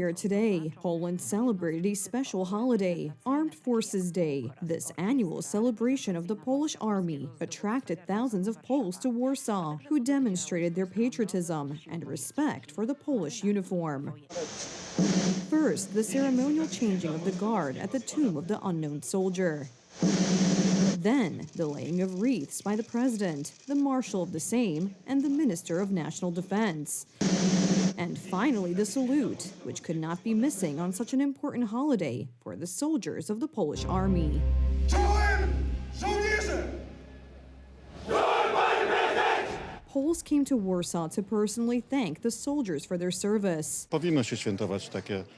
where today, Poland celebrated a special holiday, Armed Forces Day. This annual celebration of the Polish army attracted thousands of Poles to Warsaw, who demonstrated their patriotism and respect for the Polish uniform. First, the ceremonial changing of the guard at the tomb of the unknown soldier. Then, the laying of wreaths by the president, the marshal of the Sejm, and the Minister of National Defense. And finally, the salute, which could not be missing on such an important holiday for the soldiers of the Polish army. Poles came to Warsaw to personally thank the soldiers for their service.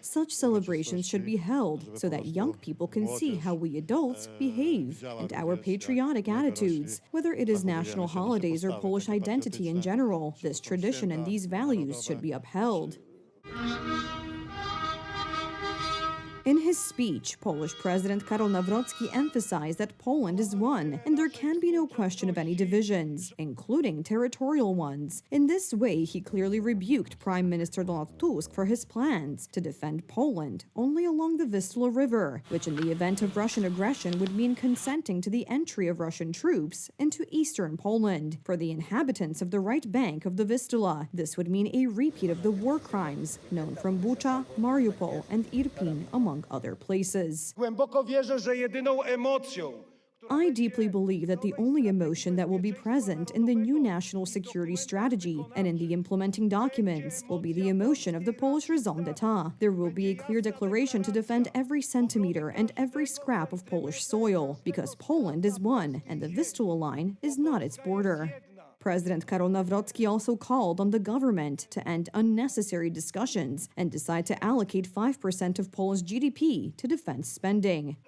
Such celebrations should be held so that young people can see how we adults behave and our patriotic attitudes. Whether it is national holidays or Polish identity in general, this tradition and these values should be upheld. In his speech, Polish President Karol Nawrocki emphasized that Poland is one, and there can be no question of any divisions, including territorial ones. In this way, he clearly rebuked Prime Minister Donald Tusk for his plans to defend Poland only along the Vistula River, which in the event of Russian aggression would mean consenting to the entry of Russian troops into eastern Poland. For the inhabitants of the right bank of the Vistula, this would mean a repeat of the war crimes known from Bucha, Mariupol, and Irpin, among other places. I deeply believe that the only emotion that will be present in the new national security strategy and in the implementing documents will be the emotion of the Polish raison d'etat. There will be a clear declaration to defend every centimeter and every scrap of Polish soil, because Poland is one and the Vistula line is not its border. President Karol Nawrocki also called on the government to end unnecessary discussions and decide to allocate 5% of Poland's GDP to defense spending.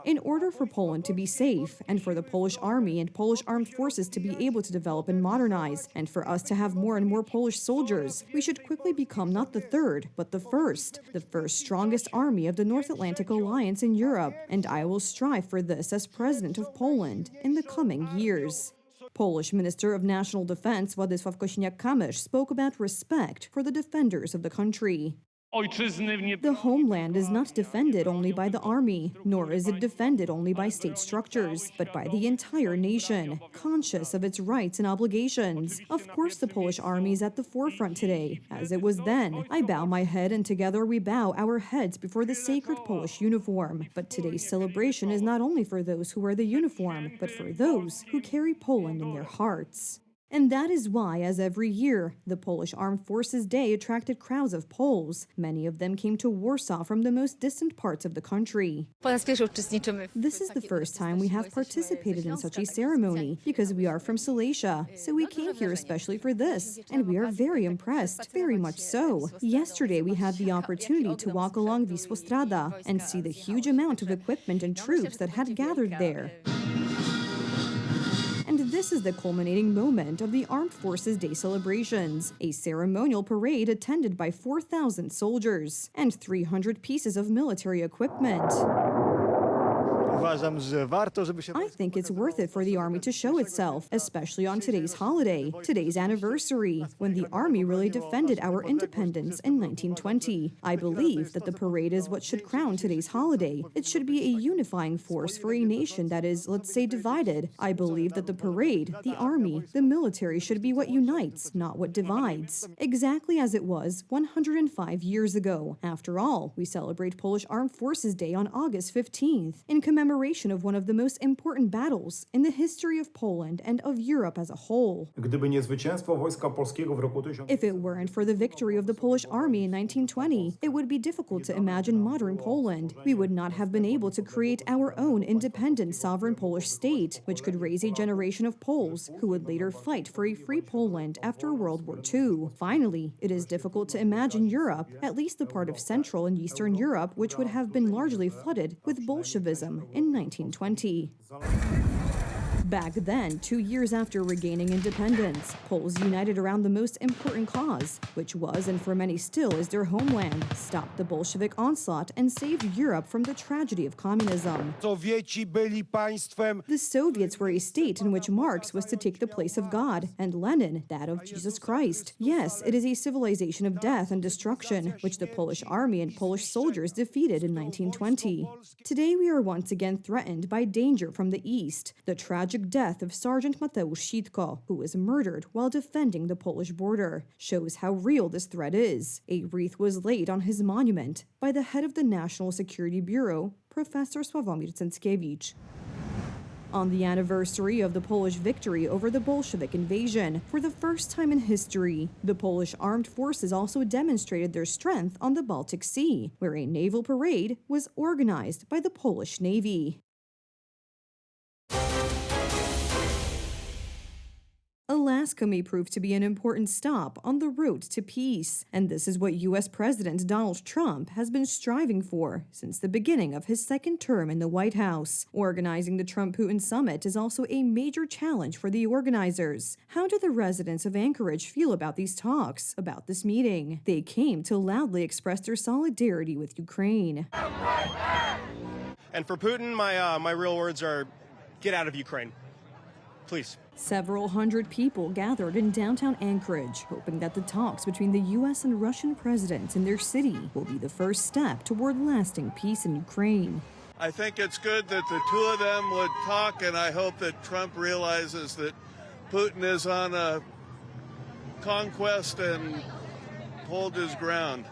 In order for Poland to be safe, and for the Polish army and Polish armed forces to be able to develop and modernize, and for us to have more and more Polish soldiers, we should quickly become not the third, but the first strongest army of the North Atlantic Alliance in Europe, and I will strive for this as President of Poland in the coming years. Polish Minister of National Defense Władysław Kosiniak-Kamysz spoke about respect for the defenders of the country. The homeland is not defended only by the army, nor is it defended only by state structures, but by the entire nation, conscious of its rights and obligations. Of course, the Polish army is at the forefront today, as it was then. I bow my head, and together we bow our heads before the sacred Polish uniform. But today's celebration is not only for those who wear the uniform, but for those who carry Poland in their hearts. And that is why, as every year, the Polish Armed Forces Day attracted crowds of Poles. Many of them came to Warsaw from the most distant parts of the country. This is the first time we have participated in such a ceremony, because we are from Silesia, so we came here especially for this, and we are very impressed, very much so. Yesterday we had the opportunity to walk along Wisłostrada and see the huge amount of equipment and troops that had gathered there. And this is the culminating moment of the Armed Forces Day celebrations, a ceremonial parade attended by 4,000 soldiers and 300 pieces of military equipment. I think it's worth it for the army to show itself, especially on today's holiday, today's anniversary, when the army really defended our independence in 1920. I believe that the parade is what should crown today's holiday. It should be a unifying force for a nation that is, let's say, divided. I believe that the parade, the army, the military should be what unites, not what divides. Exactly as it was 105 years ago. After all, we celebrate Polish Armed Forces Day on August 15th, in commemoration of one of the most important battles in the history of Poland and of Europe as a whole. If it weren't for the victory of the Polish army in 1920, it would be difficult to imagine modern Poland. We would not have been able to create our own independent sovereign Polish state, which could raise a generation of Poles who would later fight for a free Poland after World War II. Finally, it is difficult to imagine Europe, at least the part of Central and Eastern Europe, which would have been largely flooded with Bolshevism in 1920. Back then, 2 years after regaining independence, Poles united around the most important cause, which was and for many still is their homeland: stop the Bolshevik onslaught and save Europe from the tragedy of communism. The Soviets were a state in which Marx was to take the place of God, and Lenin that of Jesus Christ. Yes, it is a civilization of death and destruction, which the Polish army and Polish soldiers defeated in 1920. Today we are once again threatened by danger from the east: the tragic death of Sergeant Mateusz Sitko, who was murdered while defending the Polish border, shows how real this threat is. A wreath was laid on his monument by the head of the National Security Bureau, Professor Sławomir Cęckiewicz. On the anniversary of the Polish victory over the Bolshevik invasion, for the first time in history, the Polish armed forces also demonstrated their strength on the Baltic Sea, where a naval parade was organized by the Polish Navy. Alaska may prove to be an important stop on the road to peace, and this is what U.S. President Donald Trump has been striving for since the beginning of his second term in the White House. Organizing the Trump-Putin summit is also a major challenge for the organizers. How do the residents of Anchorage feel about these talks, about this meeting? They came to loudly express their solidarity with Ukraine. And for Putin, my real words are, get out of Ukraine. Please. Several hundred people gathered in downtown Anchorage, hoping that the talks between the U.S. and Russian presidents in their city will be the first step toward lasting peace in Ukraine. I think it's good that the two of them would talk, and I hope that Trump realizes that Putin is on a conquest and hold his ground.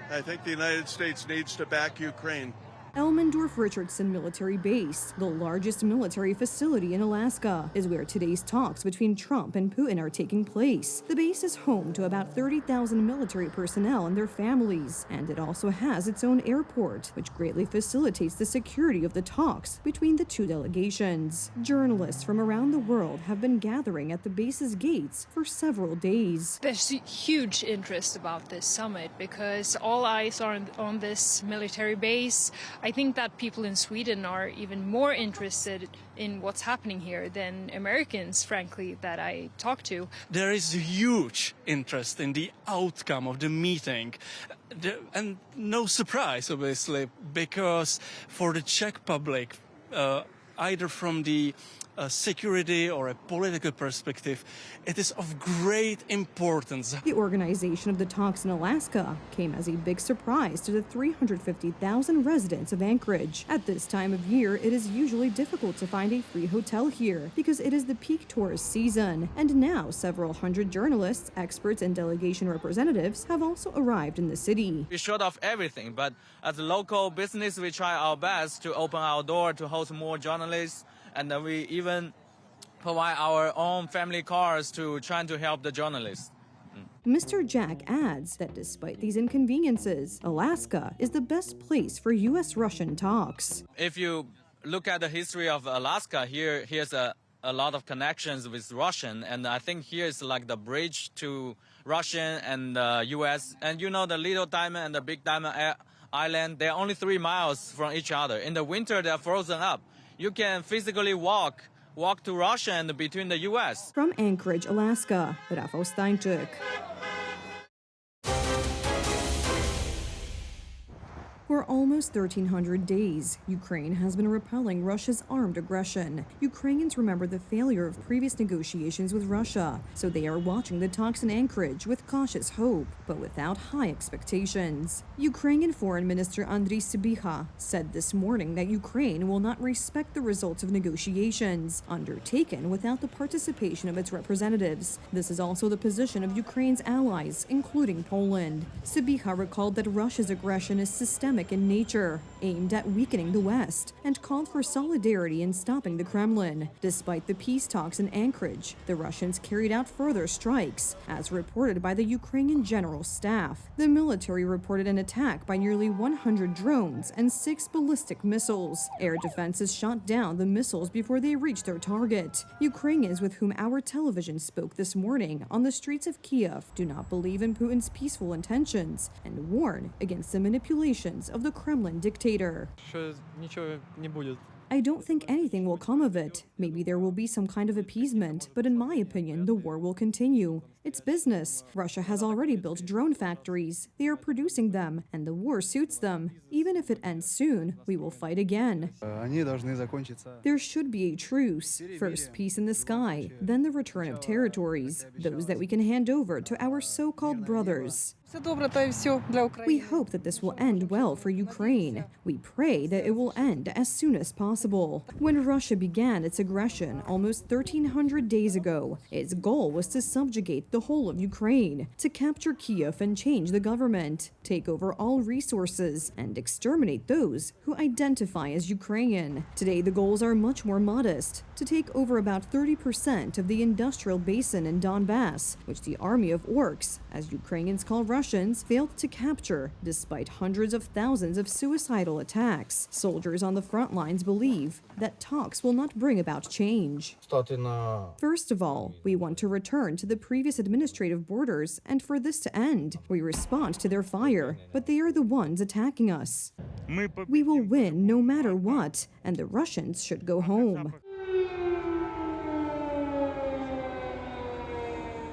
I think the United States needs to back Ukraine. Elmendorf-Richardson Military Base, the largest military facility in Alaska, is where today's talks between Trump and Putin are taking place. The base is home to about 30,000 military personnel and their families, and it also has its own airport, which greatly facilitates the security of the talks between the two delegations. Journalists from around the world have been gathering at the base's gates for several days. There's huge interest about this summit because all eyes are on this military base. I think that people in Sweden are even more interested in what's happening here than Americans, frankly, that I talk to. There is huge interest in the outcome of the meeting. And no surprise, obviously, because for the Czech public, either from the security or a political perspective, it is of great importance. The organization of the talks in Alaska came as a big surprise to the 350,000 residents of Anchorage. At this time of year, it is usually difficult to find a free hotel here because it is the peak tourist season. And now several hundred journalists, experts, and delegation representatives have also arrived in the city. We're short of everything, but as a local business, we try our best to open our door to host more journalists. And we even provide our own family cars to try to help the journalists. Mr. Jack adds that despite these inconveniences, Alaska is the best place for U.S.-Russian talks. If you look at the history of Alaska, here's a lot of connections with Russian, and I think here is like the bridge to Russian and U.S. And you know the Little Diamond and the Big Diamond Island, they're only 3 miles from each other. In the winter, they're frozen up. You can physically walk to Russia and between the U.S. From Anchorage, Alaska, Rafał Stańczyk. For almost 1,300 days, Ukraine has been repelling Russia's armed aggression. Ukrainians remember the failure of previous negotiations with Russia, so they are watching the talks in Anchorage with cautious hope, but without high expectations. Ukrainian Foreign Minister Andriy Sybiha said this morning that Ukraine will not respect the results of negotiations undertaken without the participation of its representatives. This is also the position of Ukraine's allies, including Poland. Sybiha recalled that Russia's aggression is systemic in nature, aimed at weakening the West, and called for solidarity in stopping the Kremlin. Despite the peace talks in Anchorage, the Russians carried out further strikes, as reported by the Ukrainian General Staff. The military reported an attack by nearly 100 drones and 6 ballistic missiles. Air defenses shot down the missiles before they reached their target. Ukrainians with whom our television spoke this morning on the streets of Kiev do not believe in Putin's peaceful intentions and warn against the manipulations of the Kremlin dictator. I don't think anything will come of it. Maybe there will be some kind of appeasement, but in my opinion, the war will continue. It's business. Russia has already built drone factories. They are producing them, and the war suits them. Even if it ends soon, we will fight again. There should be a truce. First, peace in the sky, then the return of territories, those that we can hand over to our so-called brothers. We hope that this will end well for Ukraine. We pray that it will end as soon as possible. When Russia began its aggression almost 1,300 days ago, its goal was to subjugate the whole of Ukraine, to capture Kiev and change the government, take over all resources, and exterminate those who identify as Ukrainian. Today, the goals are much more modest: to take over about 30% of the industrial basin in Donbass, which the army of orcs, as Ukrainians call Russians, failed to capture despite hundreds of thousands of suicidal attacks. Soldiers on the front lines believe that talks will not bring about change. First of all, we want to return to the previous administrative borders, and for this to end, we respond to their fire, but they are the ones attacking us. We will win no matter what, and the Russians should go home.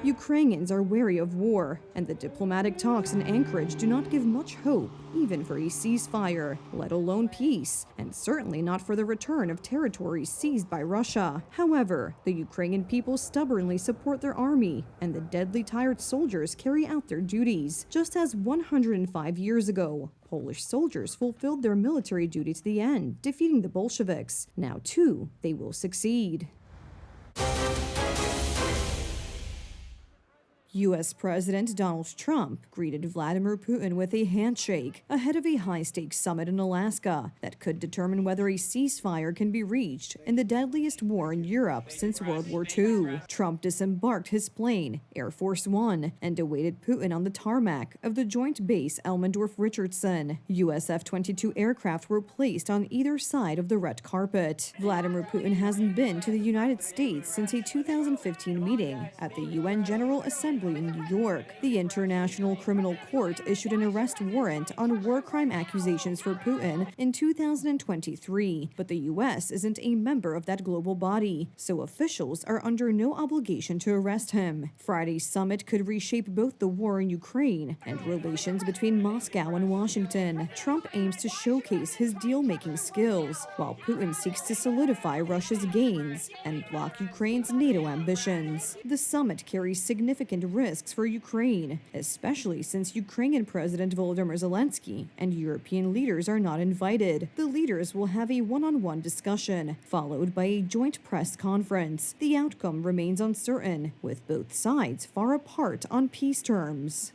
Ukrainians are wary of war, and the diplomatic talks in Anchorage do not give much hope, even for a ceasefire, let alone peace, and certainly not for the return of territories seized by Russia. However, the Ukrainian people stubbornly support their army, and the deadly tired soldiers carry out their duties, just as 105 years ago, Polish soldiers fulfilled their military duty to the end, defeating the Bolsheviks. Now, too, they will succeed. U.S. President Donald Trump greeted Vladimir Putin with a handshake ahead of a high-stakes summit in Alaska that could determine whether a ceasefire can be reached in the deadliest war in Europe since World War II. Trump disembarked his plane, Air Force One, and awaited Putin on the tarmac of the Joint Base Elmendorf-Richardson. U.S. F-22 aircraft were placed on either side of the red carpet. Vladimir Putin hasn't been to the United States since a 2015 meeting at the UN General Assembly in New York. The International Criminal Court issued an arrest warrant on war crime accusations for Putin in 2023, but the U.S. isn't a member of that global body, so officials are under no obligation to arrest him. Friday's summit could reshape both the war in Ukraine and relations between Moscow and Washington. Trump aims to showcase his deal-making skills, while Putin seeks to solidify Russia's gains and block Ukraine's NATO ambitions. The summit carries significant risks for Ukraine, especially since Ukrainian President Volodymyr Zelensky and European leaders are not invited. The leaders will have a one-on-one discussion, followed by a joint press conference. The outcome remains uncertain, with both sides far apart on peace terms.